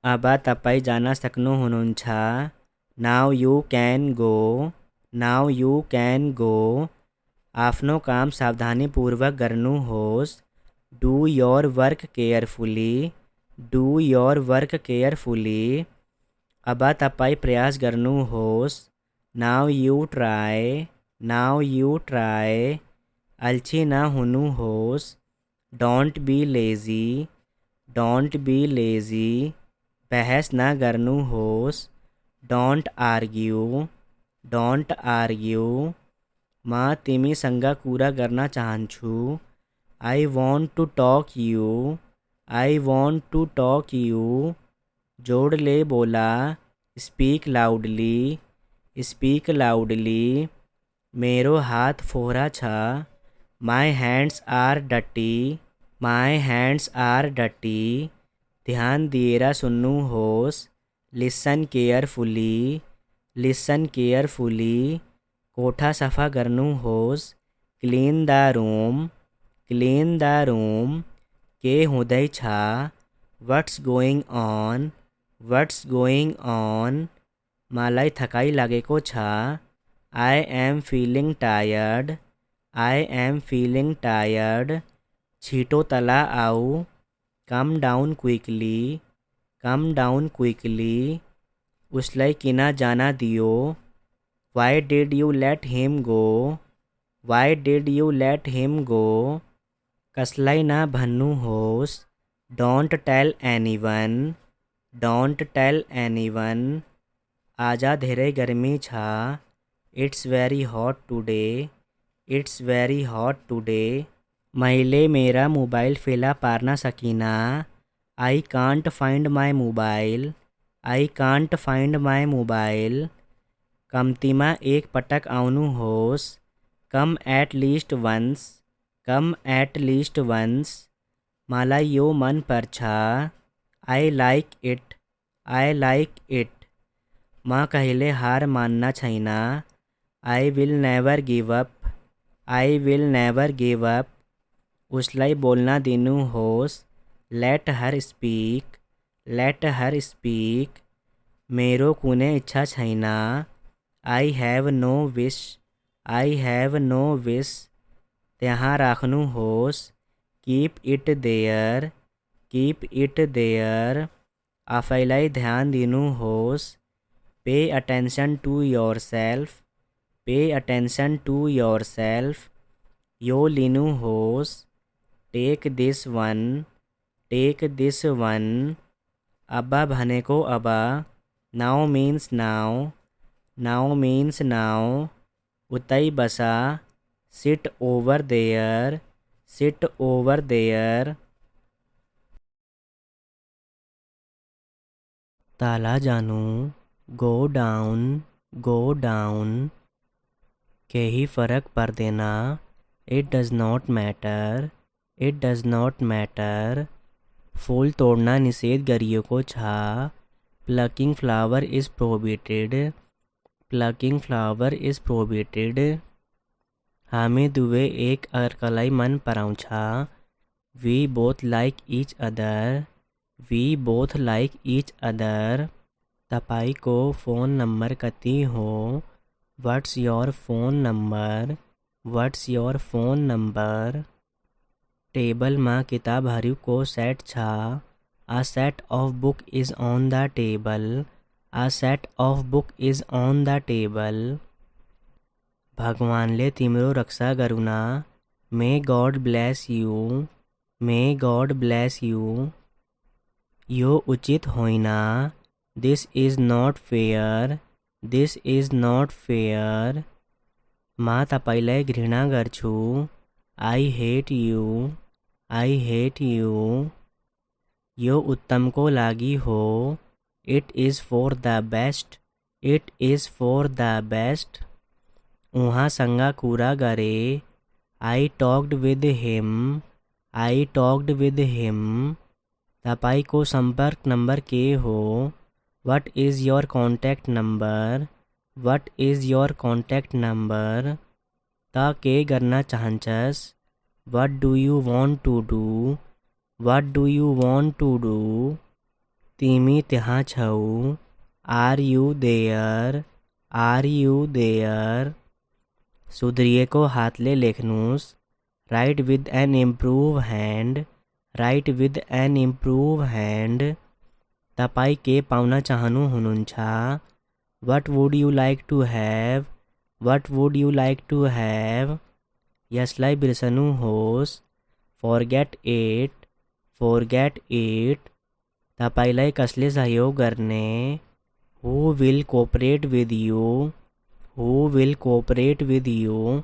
अब तपाईँ जान सक्नुहुनुहुन्छ। Now you can go. Now you क्यान गो। आफ्नो काम सावधानीपूर्वक गर्नुहोस्। Do your work carefully. Do your work carefully. अब तपाईँ प्रयास गर्नुहोस्। Now you try. Now you try. अल्छी न हुनुहोस्। Don't be lazy. Don't be lazy. बहस न गर्नुहोस्। Don't argue. Don't argue. म तिमीसँग कुरा गर्न चाहन्छु। I want to talk you. I want to talk you. जोडले बोला। Speak loudly. Speak loudly. मेरो हात फोहरा छ। माई हैंड्स आर डटी। My hands are डटी। ध्यान दिएर सुन्नुहोस्। Listen carefully. Listen carefully. कोठा सफा गर्नुहोस्। Clean the room. Clean the room. के हुँदैछ? What's going on? What's going on? मलाई थकाइ लागेको छ। I am feeling tired. I am feeling tired. छिटो तल आऊ। Come down quickly. Come down quickly. उसलाई किन जान दियो? Why did you let him go? Why did you let him go? कसलाई न भन्नुहोस्। Don't tell anyone. Don't tell anyone. आज धेरै गर्मी छ। It's very hot today. It's very hot today. मैले मेरा मोबाइल फेला पार्न सकिनँ। I can't find my mobile. I can't find my mobile. कम्तीमा एक पटक आउनुहोस्। Come at least once. Come at least once. मलाई यो मन पर्छ। I like it. I like it. म कहिले हार मान्न छैन। I will never give up. I will never give up. उसलाई बोल्न दिनुहोस्। Late her speak. Let her speak. मेरो कुनै इच्छा छैन। I have no wish. I have no wish. त्यहाँ राख्नुहोस्। Keep it there. Keep it there. आफैलाई ध्यान दिनुहोस्। Pay attention to yourself. Pay attention to yourself. यो लिनुहोस्। Take this one. Take this one. अब भनेको अब। Now means now. Now means now. उतै बस। Sit over there. Sit over there. तल जानु। Go down. Go down. केही फरक पर्दैन। It does not matter. It does not matter. फूल तोड्न निषेध गरिएको छ। Plucking flower is prohibited. Plucking flower is prohibited. हामी दुवै एक अर्कालाई मन पराउँछ। We both like each other. We both like each other. तपाईको फोन नम्बर कति हो? What's your phone number? What's your phone number? टेबलमा किताबहरूको सेट छ। A set of book is on the table. A set of book is on the table. भगवानले तिम्रो रक्षा गरून्। May God bless you. May God bless you. यो उचित होइन। This is not fair. This is not fair. म तपाईलाई घृणा गर्छु। I hate you. I hate you. यो उत्तमको लागि हो। It is for the best. It is for the best. उहाँसँग कुरा गरे। I talked with him. I talked with him. तपाईको सम्पर्क नम्बर के हो? What is your contact number? What is your contact number? त के गर्न चाहन्छस्? What do you want to do? What do you want to do? तिमी त्यहाँ छौ, are you there, are you there. सुध्रिएको हातले लेख्नुस्, write with an improve hand, write with an improve hand. तपाईँ के पाउन चाहनुहुन्छ? What would you like to have, what would you like to have. यसलाई बिर्सनुहोस्, फॉरगेट इट, फॉरगेट इट। तपाईलाई कसले सहयोग गर्ने? Who will cooperate with you, who will cooperate with you.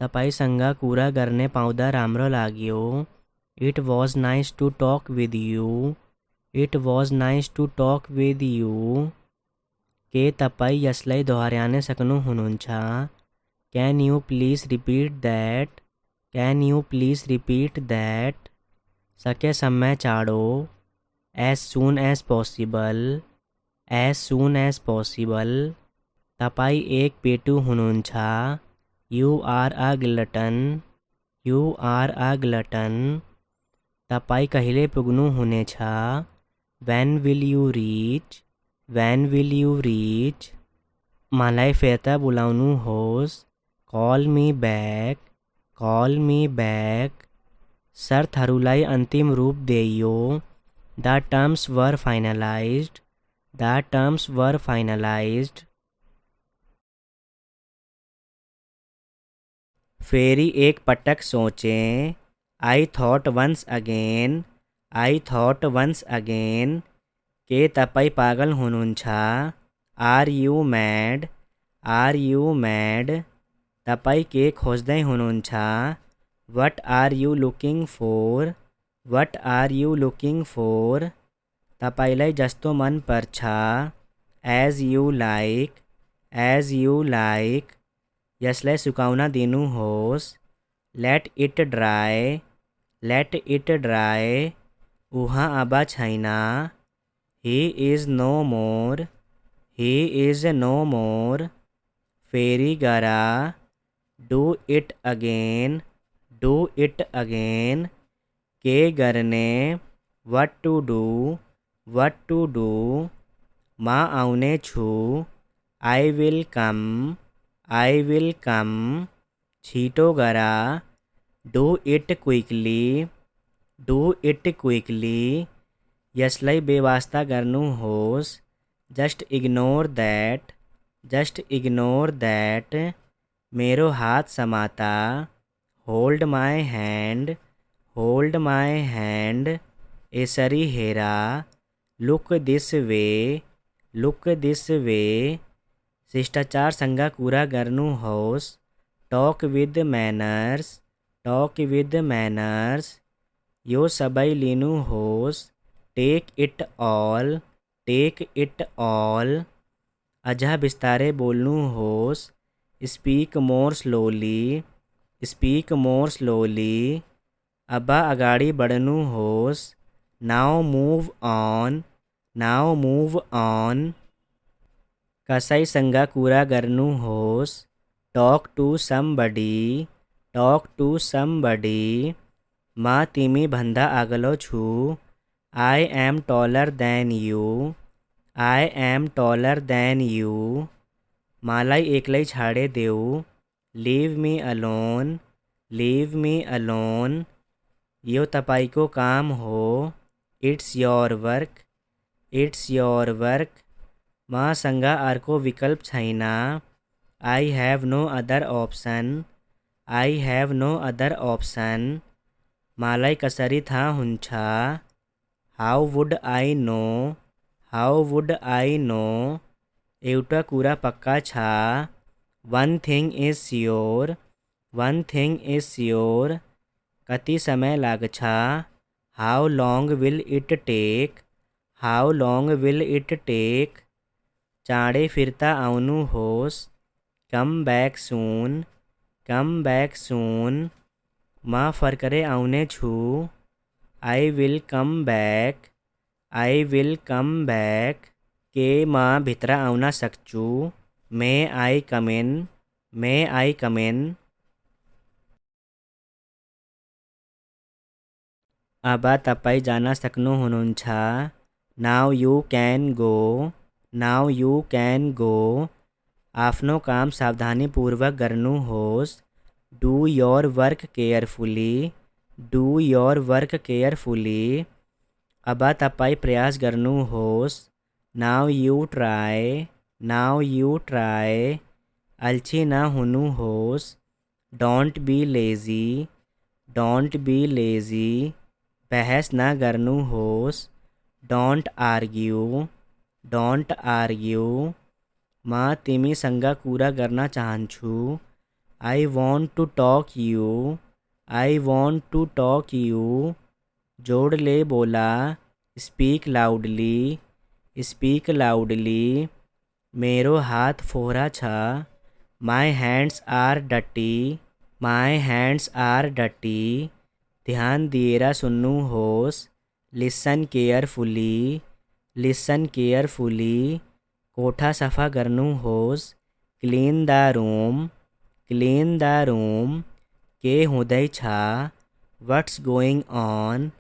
तपाईसँग कुरा गर्ने पाउँदा राम्रो लाग्यो। It was nice to talk with you, it was nice to talk with you. के तपाईँ यसलाई दोहोर्याउन सक्नुहुन्छ? Can you please repeat that, can you please repeat that. सकेसम्म चाँडो, as soon as possible, as soon as possible. तपाईँ एक पेटु हुनुहुन्छ। You are a glutton, you are a glutton. तपाईँ कहिले पुग्नुहुनेछ? When will you reach, when will you reach. मलाई फिर्ता बोलाउनुहोस्, call me back, call me back. शर्तहरूलाई अन्तिम रूप दिइयो। The terms were finalised, the terms were finalised. फेरि एक पटक सोचें। I thought once again, I thought once again. के तपाईँ पागल हुनुहुन्छ? Are you mad, are you mad. तपाईँ के खोज्दै हुनुहुन्छ? What are you looking for, what are you looking for. तपाईँलाई जस्तो मन पर्छ। As you like, as you like. यसलाई सुकाउन दिनुहोस्। Let it dry, let it dry. उहाँ अब छैन। He is no more, he is no more. फेरि गर। Do it again, do it again. के गर्ने? What to do, what to do. म आउने छु। I will come, I will come. छिटो गर। Do it quickly, do it quickly. यसलाई बेवास्ता गर्नुहोस्। Just ignore that, just ignore that. मेरो हात समाता। Hold my hand, hold my hand. यसरी हेर। Look this way, look this way. शिष्टाचारसँग कुरा गर्नुहोस्। टक विथ म्यानर्स, टक विथ म्यानर्स। यो सबै लिनुहोस्। Take it all, take it all. अझ बिस्तारै बोल्नुहोस्। Speak more slowly, speak more slowly. अब अगाडि बढ्नुहोस्। Now move on, now move on. कसैसँग कुरा गर्नुहोस्। Talk to somebody, talk to somebody. म तिमी भन्दा अग्लो छु। I am taller than you, I am taller than you. मलाई एक्लै छाडिदेऊ। Leave me alone, leave me alone. यो तपाईँको काम हो। It's your work, it's your work. मसँग अर्को विकल्प छैन। I have no other option, I have no other option. मलाई कसरी थाहा हुन्छ? How would I know, how would I know. एउटा कुरा पक्का छ। One thing is sure, one thing is sure. कति समय लाग्छ? How long will it take, how long will it take. चाँडै फिर्ता आउनुहोस्। Come back soon, come back soon. म फर्करै आउने छु। I will come back, I will come back. के म भित्र आउन सक्छु? मे आई कम इन, मे आई कम इन। अब तपाईँ जान सक्नुहुन्छ। Now you can go, now you can go. आपनो काम सावधानीपूर्वक करनू होस। Do your work carefully, do your work carefully. अबा तपाई प्रयास करनू होस। Now you try, now you try. अलछी ना हुनू होस। Don't be lazy, don't be lazy. बहस ना करनू होस। Don't argue, don't argue. माँ तिमी संगा कूरा करना चाहन्छु। I want to talk you, I want to talk you. जोड़ ले बोला। Speak loudly, speak loudly. मेरो हाथ फोहरा छा। माई हैंड्स आर डटी, माई हैंड्स आर डटी। ध्यान दिएरा सुन्नू होस। Listen carefully, listen carefully. कोठा सफ़ा करनू होस। Clean the room, clean the room. के हुदय छा। What's going on,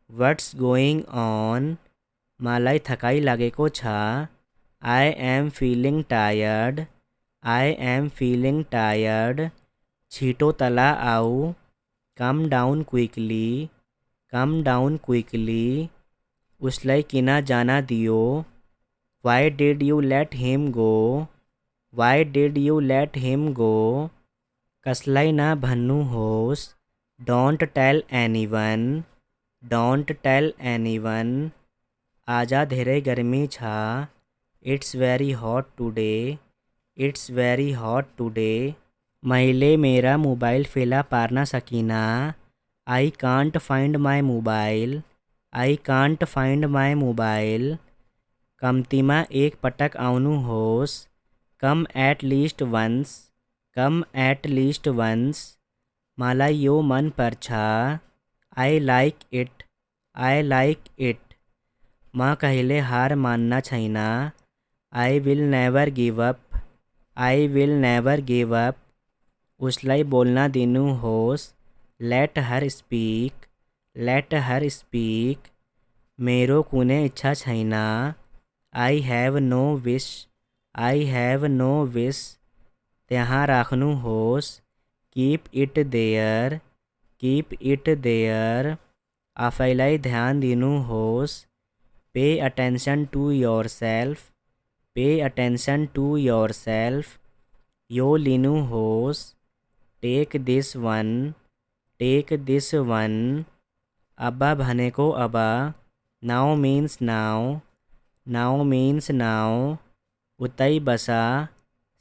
what's going on. मालाई थकाई लागेको छा। I am feeling tired, I am feeling tired. छीटो तला आओ। कम down quickly, come down quickly. उसलाई किना जाना दियो। Why did you let him go, why did you let him go. कसलाई ना भन्नू होस। Don't tell anyone, don't tell anyone. आजा धेरे गर्मी छा। It's very hot today, it's very hot today. मैले मेरा मोबाइल फेला पारना सकीना। I can't find my mobile, I can't find my mobile. कमतीमा एक पटक आउनू होस। Come at least once, come at least once. माला यो मन पर छा। आई like it, I like it. माँ कहिले हार मानना छैना। I will never give up, I will never give up. उसलाई बोलना दिनू होस। Let her speak, let her speak. मेरो कुने इच्छा छैना। I have no wish, I have no wish. त्यहाँ राख्नू होस। Keep it there, keep it there. आफैलाई ध्यान दिनू होस। Pay attention to yourself, pay attention to yourself. यो लिनू होस। Take this one, take this one. अब्बा भनेको अबा। Now means now, now means now. उतई बसा।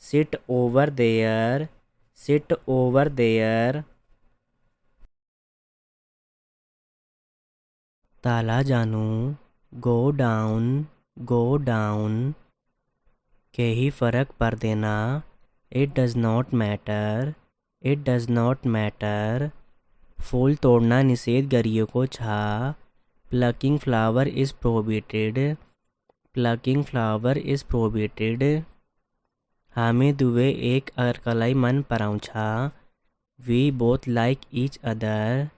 Sit over there, sit over there. ताला जानू। Go down, go down. के ही फ़र्क पर देना। It does not matter, it does not matter. फूल तोड़ना निषेध गरियो को छा। Plucking flower is prohibited, plucking flower is prohibited. हामी दुवे एक अर्कलाई मन पराउँछा। We both like each other,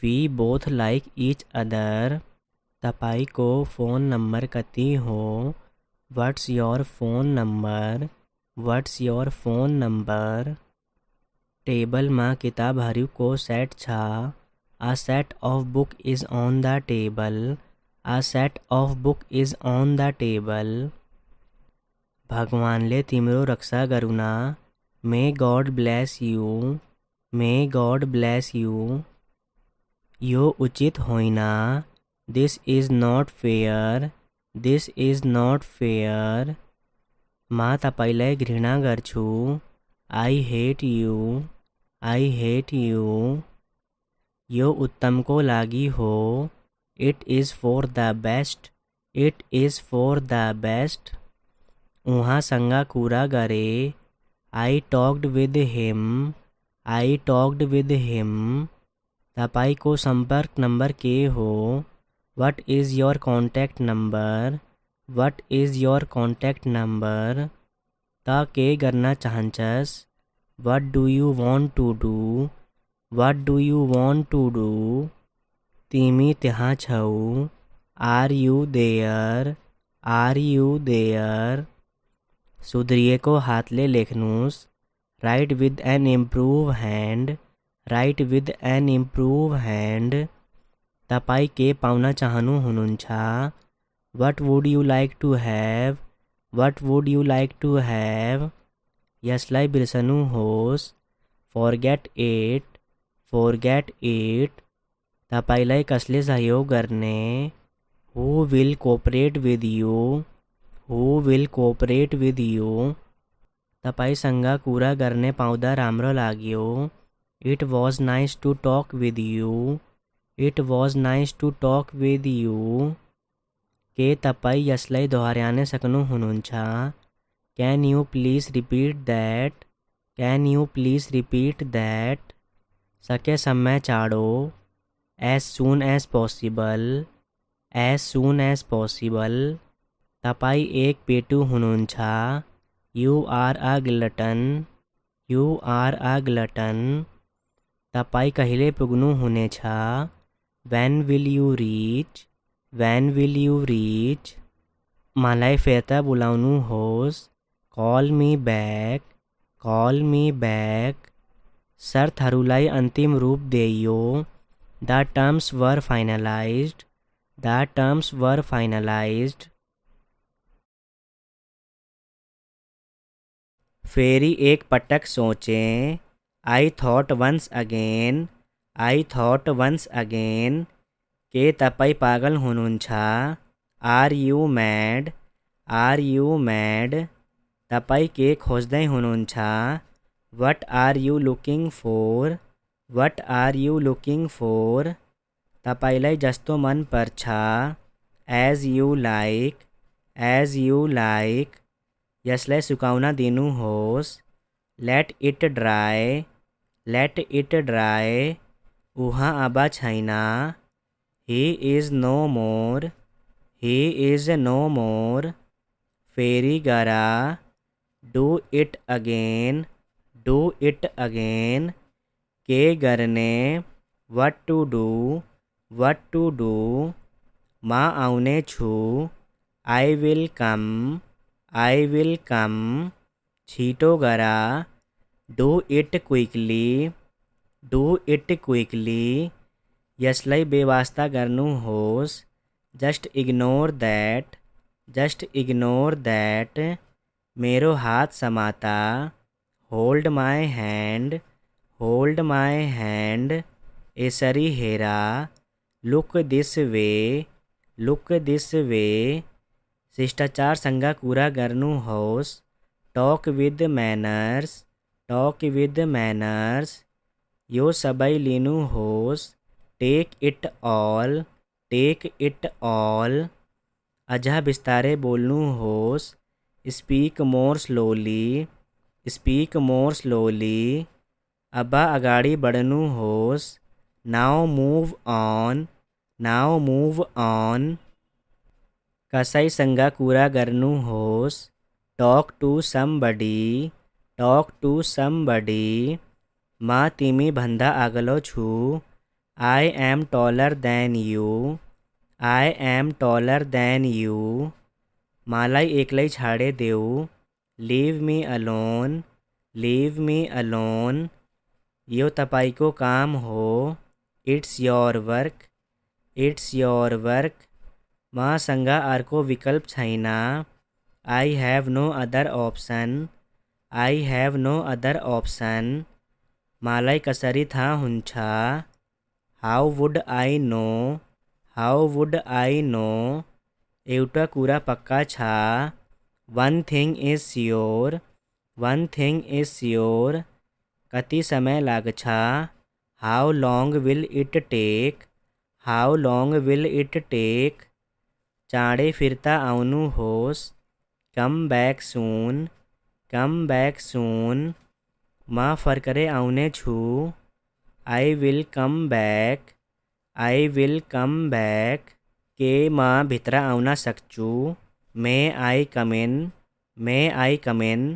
we both like each other. तपाईको फ़ोन नंबर कति हो। What's your phone number, what's your phone number. Table मां किताबहरू को सेट छा। A set of book is on the table, a set of book is on the table। भगवानले तिम्रो रक्षा गरूना। May God bless you, may God bless you. यो उचित होइना। This is not fair, this is not fair. म तपाईलाई घृणा गर्छु। I hate you, I hate you. यो उत्तमको लागि हो। It is for the best, it is for the best. उहाँसँग कुरा गरे। I talked with him, I talked with him. तपाईको संपर्क नंबर के हो। What is your contact number, what is your contact number. त के करना चाहन्छस्। What do you want to do, what do you want to do. तिमी त्यहाँ छौ। Are you there, are you there. सुधरिए को हाथ ले लेखनुस, write with an improve hand, write with an improve hand. तपाई के पाउना चाहनु हुनुंछा, what would you like to have, what would you like to have. यसलाई बिरसनु होस, फॉरगेट इट, फॉरगेट इट। तपाईलाई कसले सहयोग करने, who will cooperate with you, who will cooperate with you. तपाई संगा कूरा करने पाउदा रामरो लाग्यो, it was nice to talk with you, it was nice to talk with you. के तपाई यसलाई दोहऱ्याने सकनु हुनुंछा, can you please repeat that, can you please repeat that. सके समय चाड़ो, as soon as possible, as soon as possible. तपाई एक पेटू हुनुंछा, you are a glutton, you are a glutton. तपाई कहिले पुगनु हुने छा, when will you reach, when will you reach. मलाई फेरता बुलाउनु होस, call me back, call me back. शर्तहरूलाई अंतिम रूप देइयो, the terms were finalised, the terms were finalised. फेरी एक पटक सोचें, I thought once again, I thought once again. के तपाई पागल हुनुंछा, are you mad, are you mad. तपाई के खोजदै हुनुंछा, what are you looking four, what are you looking for. तपाईलाई जस्तो मन पर्छ, as you like, as you like. यसलाई सुकाउन दिनुहोस्, let it dry, let it dry. उहाँ अब छैन, he is no more, he is no more. फेरि गर, do it again, do it again. के गर्ने, what to do, what to do. म आउने छु, I will come, I will come. छिटो गर, do it quickly, do it quickly. यसलाई बेवास्ता गर्नुहोस्, just ignore that, just ignore that. मेरो हात समाता, hold my hand, hold my hand. यसरी हेरा, look this way, look this way. शिष्टाचारसँग कुरा गर्नुहोस्, talk with manners, talk with manners. यो सबै लिनुहोस्, take it all, take it all. अझ बिस्तारै बोल्नुहोस्, speak more slowly, speak more slowly. अब अगाडि बढ्नुहोस्, now move on, now move on. कसैसँग कुरा गर्नुहोस्, talk to somebody, talk to somebody. म तिमी भन्दा अग्लो छु, I am taller than you, I am taller than you. मलाई एक्लै छाडे देऊ, leave me alone, leave me alone. यो तपाईको काम हो, it's your work, it's your work. मसँग अर्को विकल्प छैन, I have no other option, I have no other option. मलाई कसरी थाहा हुन्छ, how would I know, how would I know. एउटा कुरा पक्का छ, one thing is sure, one thing is sure. कति समय लाग्छ, how long will it take, how long will it take. चाँडै फिर्ता आउनुहोस्, come back soon, come back soon. म फर्करै आउने छु, I will come back, I will come back. के म भित्र आउन सक्छु, मे आई कम इन, मे आई कम इन।